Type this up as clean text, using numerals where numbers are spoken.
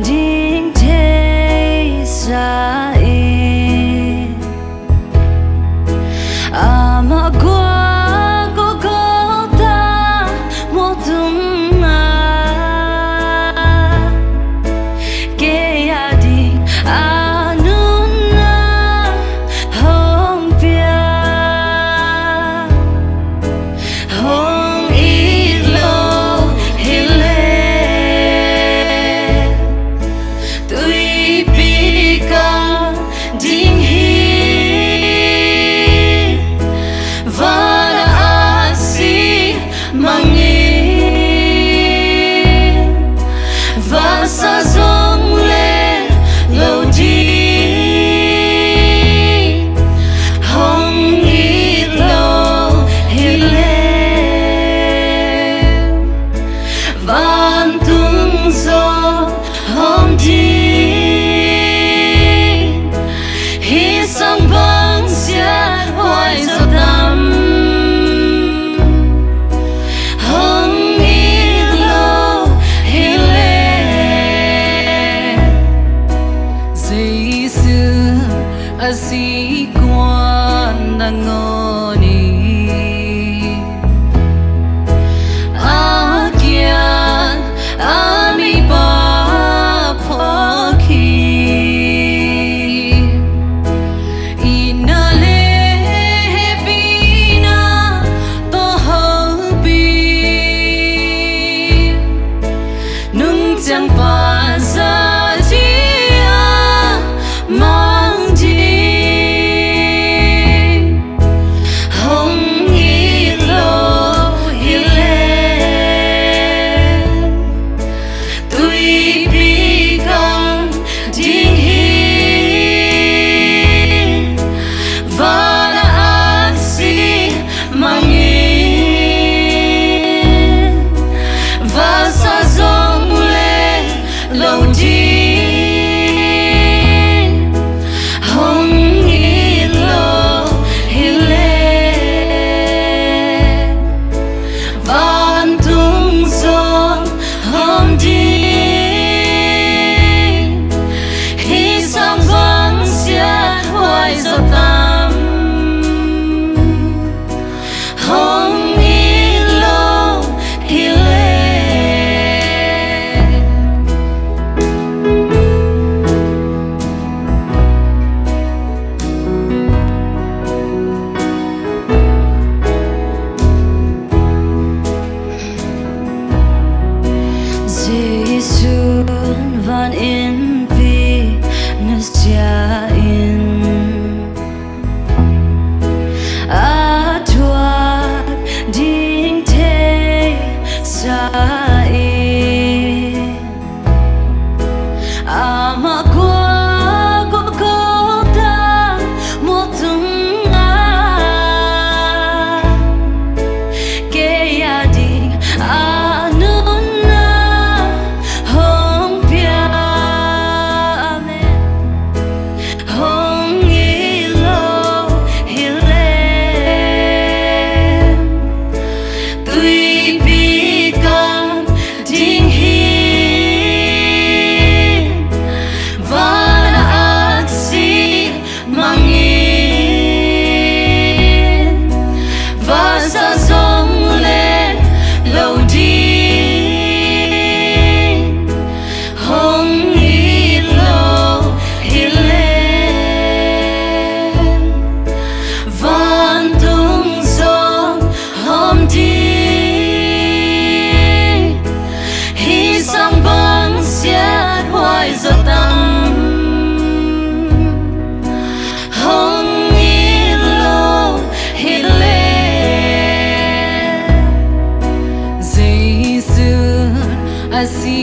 đình thế xa in mà qua có ta một tung ke adi anuna hong pia hong ilo hile tui pika ding hi vana asi mangi vasa zong le lo di hong ilo hile van tung zo hong di hi sang bang sia hoài zo tam hong ilo hile Jesus asi quan ngoni akian ami ba phokhi inale bina to hobi nung chang pa sa chia mang ji hong ilo hile tui pika ding hi vana asi mangi vasa zong le lo di hong ilo hile van tung zo hong di hi sang vang sia hoài zo tam hong ilo hile Jesus van in vi nas chia in thoa đình thế xa in mà qua có ta một tung ke adi anuna hong pia amen hong ilo hile tui pika ding hi vana asi mangi vasa zong le lo di hong ilo hile van tung zo hong di hi sang bang sia hoài zo tam hong ilo hile Jesus asi